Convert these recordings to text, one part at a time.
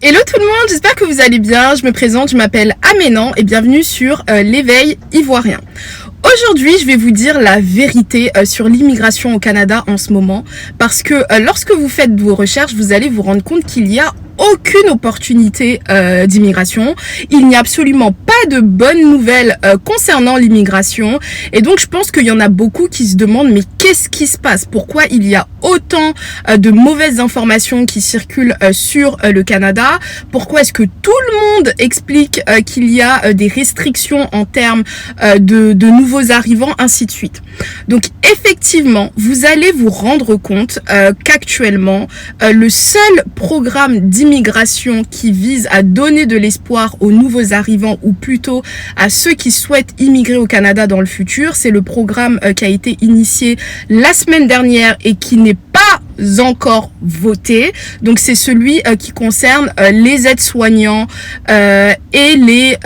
Hello tout le monde, j'espère que vous allez bien. Je me présente, je m'appelle Aménan et bienvenue sur l'éveil ivoirien. Aujourd'hui, je vais vous dire la vérité sur l'immigration au Canada en ce moment parce que lorsque vous faites vos recherches, vous allez vous rendre compte qu'il y a aucune opportunité d'immigration. Il n'y a absolument pas de bonnes nouvelles concernant l'immigration et donc je pense qu'il y en a beaucoup qui se demandent mais qu'est-ce qui se passe? Pourquoi il y a autant de mauvaises informations qui circulent sur le Canada? Pourquoi est-ce que tout le monde explique qu'il y a des restrictions en termes de nouveaux arrivants, ainsi de suite? Donc effectivement, vous allez vous rendre compte qu'actuellement, le seul programme d'immigration qui vise à donner de l'espoir aux nouveaux arrivants ou plutôt à ceux qui souhaitent immigrer au Canada dans le futur, c'est le programme qui a été initié la semaine dernière et qui n'est pas encore voté. Donc c'est celui qui concerne les aides-soignants et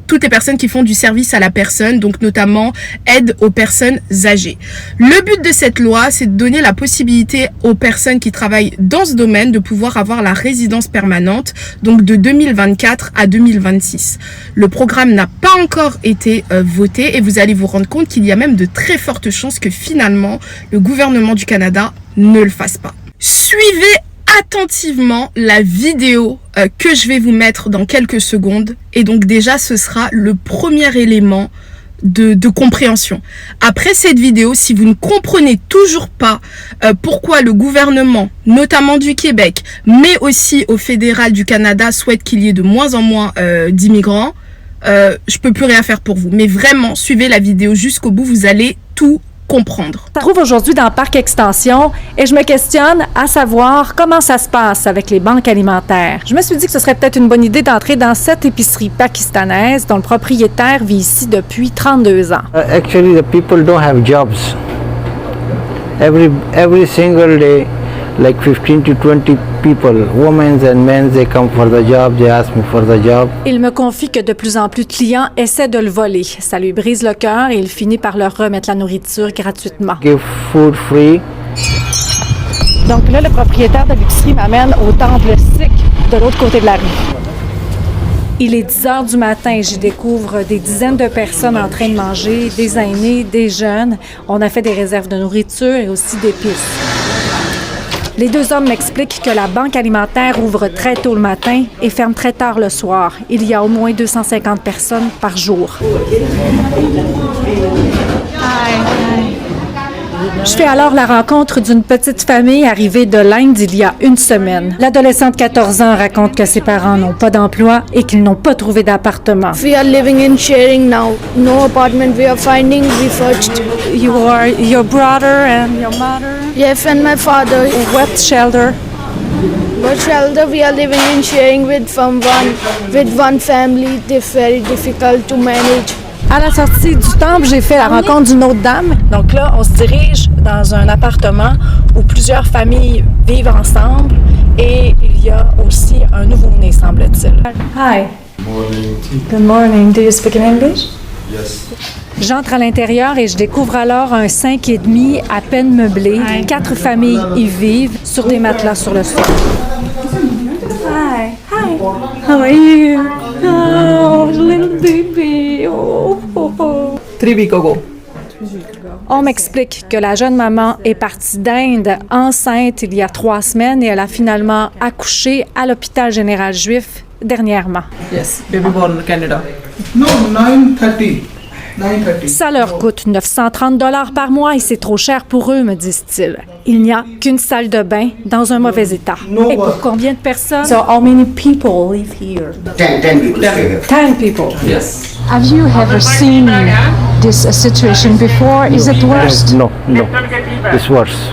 toutes les personnes qui font du service à la personne, donc notamment aide aux personnes âgées. Le but de cette loi, c'est de donner la possibilité aux personnes qui travaillent dans ce domaine de pouvoir avoir la résidence permanente, donc de 2024 à 2026. Le programme n'a pas encore été voté et vous allez vous rendre compte qu'il y a même de très fortes chances que finalement le gouvernement du Canada ne le fasse pas. Suivez attentivement la vidéo que je vais vous mettre dans quelques secondes et donc déjà ce sera le premier élément de compréhension. Après cette vidéo, si vous ne comprenez toujours pas pourquoi le gouvernement, notamment du Québec, mais aussi au fédéral du Canada, souhaite qu'il y ait de moins en moins d'immigrants, je peux plus rien faire pour vous. Mais vraiment, suivez la vidéo jusqu'au bout, vous allez tout comprendre. Je me trouve aujourd'hui dans le parc Extension et je me questionne à savoir comment ça se passe avec les banques alimentaires. Je me suis dit que ce serait peut-être une bonne idée d'entrer dans cette épicerie pakistanaise dont le propriétaire vit ici depuis 32 ans. Actually, the people don't have jobs. Every single day, like 15 to 20 people, women and men, they come for the job, they ask me for the job. Il me confie que de plus en plus de clients essaient de le voler. Ça lui brise le cœur et il finit par leur remettre la nourriture gratuitement. Give food free. Donc là, le propriétaire de l'épicerie m'amène au temple sikh de l'autre côté de la rue. Il est 10 heures du matin et j'y découvre des dizaines de personnes en train de manger, des aînés, des jeunes. On a fait des réserves de nourriture et aussi d'épices. Les deux hommes m'expliquent que la banque alimentaire ouvre très tôt le matin et ferme très tard le soir. Il y a au moins 250 personnes par jour. Je fais alors la rencontre d'une petite famille arrivée de l'Inde il y a une semaine. L'adolescent de 14 ans raconte que ses parents n'ont pas d'emploi et qu'ils n'ont pas trouvé d'appartement. We are living in sharing now. No apartment we are finding. We searched. You are your brother and your mother? Yes, and my father. What shelter? But shelter we are living in sharing with one family. It's very difficult to manage. À la sortie du temple, j'ai fait la rencontre d'une autre dame. Donc là, on se dirige dans un appartement où plusieurs familles vivent ensemble et il y a aussi un nouveau-né, semble-t-il. Hi. Morning. Good morning. Do you speak in English? Yes. J'entre à l'intérieur et je découvre alors un 5,5 à peine meublé. 4 familles y vivent sur des matelas sur le sol. Hi. Hi. How are you? Oh, little baby. Oh, oh, oh. 3 weeks ago. On m'explique que la jeune maman est partie d'Inde enceinte il y a 3 semaines et elle a finalement accouché à l'hôpital général juif dernièrement. Yes, baby born Canada. No, 9:30. 9:30. Ça leur coûte 930 $ par mois et c'est trop cher pour eux, me disent-ils. Il n'y a qu'une salle de bain dans un mauvais état. Et pour combien de personnes? So how many people live here? 10 people stay here. 10 people. Yes. Have you ever seen this situation before? Is it worse? No. It's worse.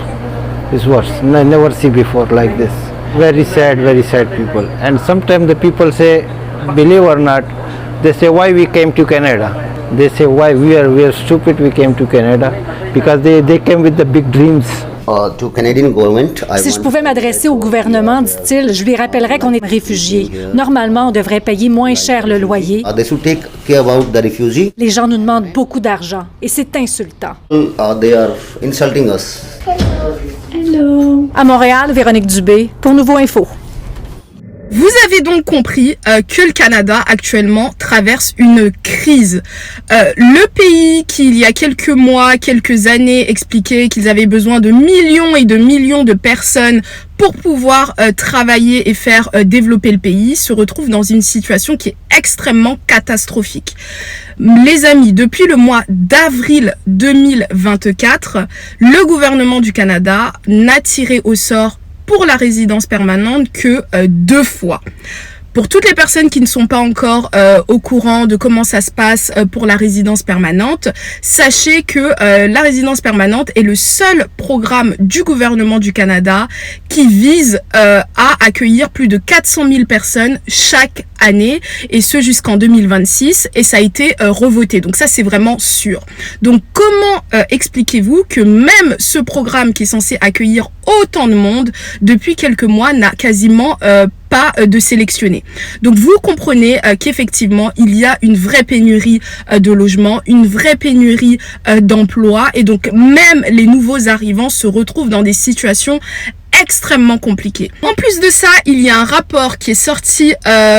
It's worse. I never see before like this. Very sad people. And sometimes the people say, believe or not, they say, why we came to Canada? They say, why we are stupid we came to Canada? Because they came with the big dreams. To Canadian government, Si je pouvais m'adresser au gouvernement, dit-il, je lui rappellerais qu'on est réfugiés. Normalement, on devrait payer moins cher le loyer. They should take care about the refugee. Les gens nous demandent beaucoup d'argent et c'est insultant. They are insulting us. Hello. À Montréal, Véronique Dubé pour Nouveau Info. Vous avez donc compris que le Canada actuellement traverse une crise. Le pays qui il y a quelques mois, quelques années expliquait qu'ils avaient besoin de millions et de millions de personnes pour pouvoir travailler et faire développer le pays, se retrouve dans une situation qui est extrêmement catastrophique. Les amis, depuis le mois d'avril 2024, le gouvernement du Canada n'a tiré au sort pour la résidence permanente que 2 fois. Pour toutes les personnes qui ne sont pas encore au courant de comment ça se passe pour la résidence permanente, sachez que la résidence permanente est le seul programme du gouvernement du Canada qui vise à accueillir plus de 400 000 personnes chaque année, et ce jusqu'en 2026, et ça a été revoté. Donc ça, c'est vraiment sûr. Donc comment expliquez-vous que même ce programme qui est censé accueillir autant de monde, depuis quelques mois, n'a quasiment pas de sélectionner. Donc vous comprenez qu'effectivement il y a une vraie pénurie de logements, une vraie pénurie d'emplois, et donc même les nouveaux arrivants se retrouvent dans des situations extrêmement compliqué. En plus de ça, il y a un rapport qui est sorti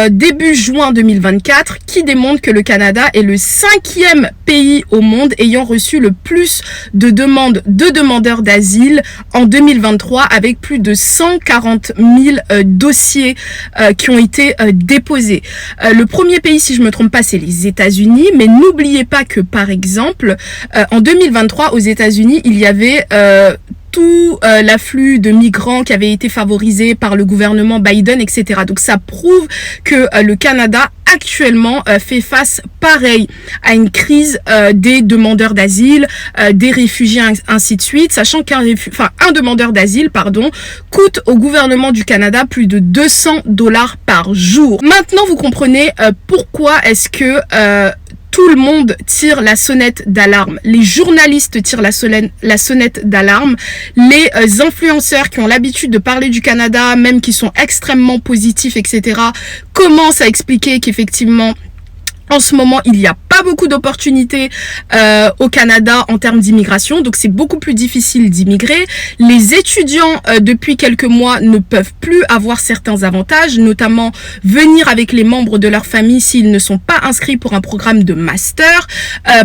début juin 2024 qui démontre que le Canada est le 5e pays au monde ayant reçu le plus de demandes de demandeurs d'asile en 2023, avec plus de 140 000 dossiers qui ont été déposés. Le premier pays, si je me trompe pas, c'est les États-Unis, mais n'oubliez pas que par exemple en 2023 aux États-Unis, il y avait tout l'afflux de migrants qui avait été favorisé par le gouvernement Biden, etc. Donc ça prouve que le Canada actuellement fait face pareil à une crise des demandeurs d'asile, des réfugiés, ainsi de suite, sachant un demandeur d'asile, coûte au gouvernement du Canada plus de 200 $ par jour. Maintenant, vous comprenez pourquoi est-ce que tout le monde tire la sonnette d'alarme. Les journalistes tirent la sonnette d'alarme. Les influenceurs qui ont l'habitude de parler du Canada, même qui sont extrêmement positifs, etc., commencent à expliquer qu'effectivement, en ce moment, il n'y a pas beaucoup d'opportunités au Canada en termes d'immigration, donc c'est beaucoup plus difficile d'immigrer. Les étudiants, depuis quelques mois, ne peuvent plus avoir certains avantages, notamment venir avec les membres de leur famille s'ils ne sont pas inscrits pour un programme de master.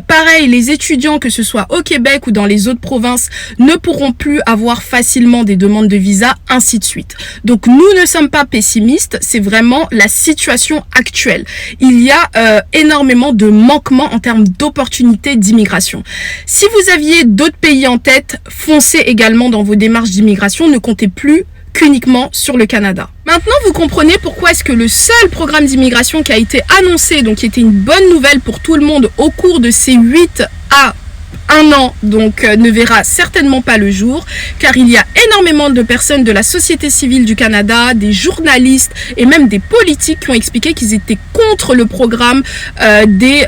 Pareil, les étudiants, que ce soit au Québec ou dans les autres provinces, ne pourront plus avoir facilement des demandes de visa, ainsi de suite. Donc nous ne sommes pas pessimistes, c'est vraiment la situation actuelle. Il y a énormément de manquements en termes d'opportunités d'immigration. Si vous aviez d'autres pays en tête, foncez également dans vos démarches d'immigration, ne comptez plus qu'uniquement sur le Canada. Maintenant, vous comprenez pourquoi est-ce que le seul programme d'immigration qui a été annoncé, donc qui était une bonne nouvelle pour tout le monde au cours de ces 8 à 1 an, donc ne verra certainement pas le jour, car il y a énormément de personnes de la société civile du Canada, des journalistes et même des politiques qui ont expliqué qu'ils étaient contre le programme des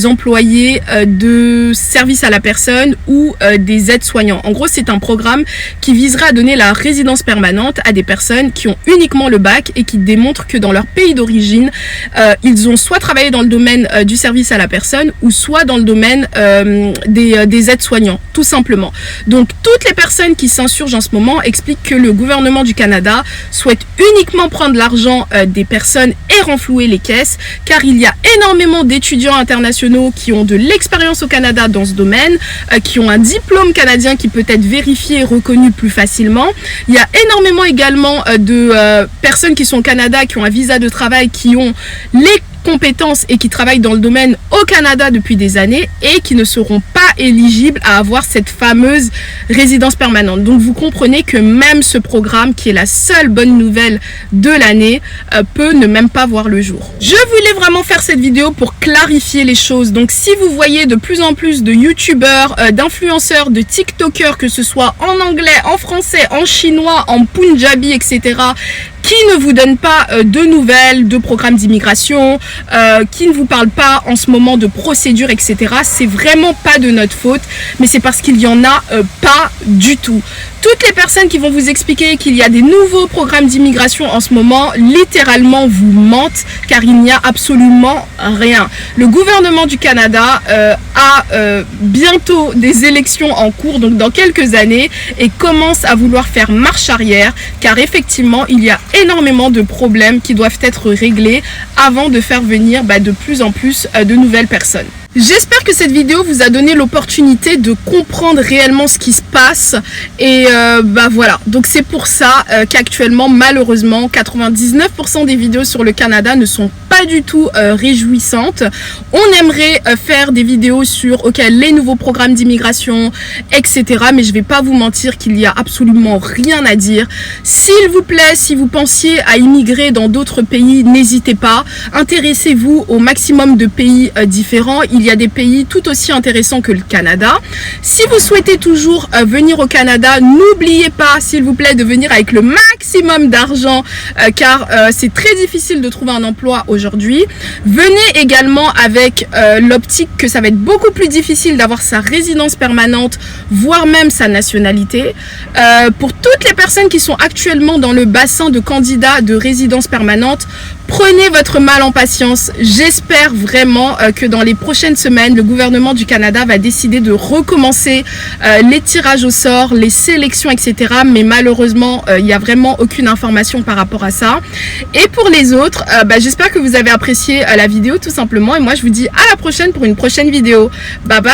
employés de service à la personne ou des aides-soignants. En gros, c'est un programme qui visera à donner la résidence permanente à des personnes qui ont uniquement le bac et qui démontrent que dans leur pays d'origine, ils ont soit travaillé dans le domaine du service à la personne ou soit dans le domaine des aides-soignants, tout simplement. Donc toutes les personnes qui s'insurgent en ce moment expliquent que le gouvernement du Canada souhaite uniquement prendre l'argent des personnes et renflouer les caisses, car il y a énormément d'étudiants internationaux qui ont de l'expérience au Canada dans ce domaine, qui ont un diplôme canadien qui peut être vérifié et reconnu plus facilement. Il y a énormément également de personnes qui sont au Canada, qui ont un visa de travail, qui ont les compétences et qui travaillent dans le domaine au Canada depuis des années et qui ne seront pas éligibles à avoir cette fameuse résidence permanente. Donc vous comprenez que même ce programme, qui est la seule bonne nouvelle de l'année, peut ne même pas voir le jour. Je voulais vraiment faire cette vidéo pour clarifier les choses. Donc si vous voyez de plus en plus de youtubeurs, d'influenceurs, de tiktokers, que ce soit en anglais, en français, en chinois, en punjabi, etc., qui ne vous donnent pas de nouvelles, de programmes d'immigration, qui ne vous parle pas en ce moment de procédure, etc., c'est vraiment pas de notre faute, mais c'est parce qu'il y en a pas du tout. Toutes les personnes qui vont vous expliquer qu'il y a des nouveaux programmes d'immigration en ce moment, littéralement vous mentent, car il n'y a absolument rien. Le gouvernement du Canada a bientôt des élections en cours, donc dans quelques années, et commence à vouloir faire marche arrière, car effectivement il y a énormément de problèmes qui doivent être réglés avant de faire venir de plus en plus de nouvelles personnes. J'espère que cette vidéo vous a donné l'opportunité de comprendre réellement ce qui se passe et voilà, donc c'est pour ça qu'actuellement malheureusement 99% des vidéos sur le Canada ne sont pas du tout réjouissantes. On aimerait faire des vidéos sur les nouveaux programmes d'immigration, etc., mais je vais pas vous mentir qu'il y a absolument rien à dire. S'il vous plaît, si vous pensiez à immigrer dans d'autres pays, n'hésitez pas, intéressez-vous au maximum de pays différents. Il y a des pays tout aussi intéressants que le Canada. Si vous souhaitez toujours venir au Canada, n'oubliez pas s'il vous plaît de venir avec le maximum d'argent car c'est très difficile de trouver un emploi aujourd'hui. Venez également avec l'optique que ça va être beaucoup plus difficile d'avoir sa résidence permanente, voire même sa nationalité. Pour toutes les personnes qui sont actuellement dans le bassin de candidats de résidence permanente, prenez votre mal en patience. J'espère vraiment que dans les prochaines semaines, le gouvernement du Canada va décider de recommencer les tirages au sort, les sélections, etc. Mais malheureusement, il n'y a vraiment aucune information par rapport à ça. Et pour les autres, j'espère que vous avez apprécié la vidéo tout simplement. Et moi, je vous dis à la prochaine pour une prochaine vidéo. Bye bye!